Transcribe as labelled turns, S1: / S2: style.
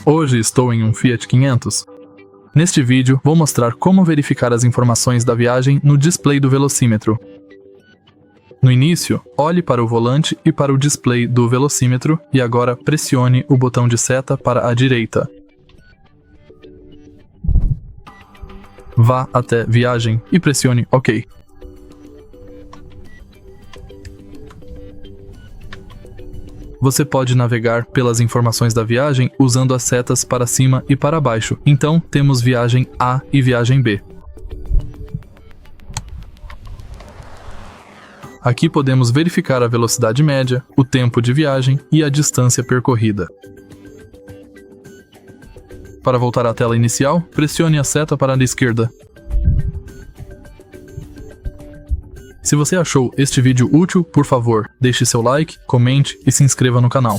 S1: Hoje estou em um Fiat 500. Neste vídeo, vou mostrar como verificar as informações da viagem no display do velocímetro. No início, olhe para o volante e para o display do velocímetro e agora pressione o botão de seta para a direita. Vá até Viagem e pressione OK. Você pode navegar pelas informações da viagem usando as setas para cima e para baixo. Então, temos viagem A e viagem B. Aqui podemos verificar a velocidade média, o tempo de viagem e a distância percorrida. Para voltar à tela inicial, pressione a seta para a esquerda. Se você achou este vídeo útil, por favor, deixe seu like, comente e se inscreva no canal.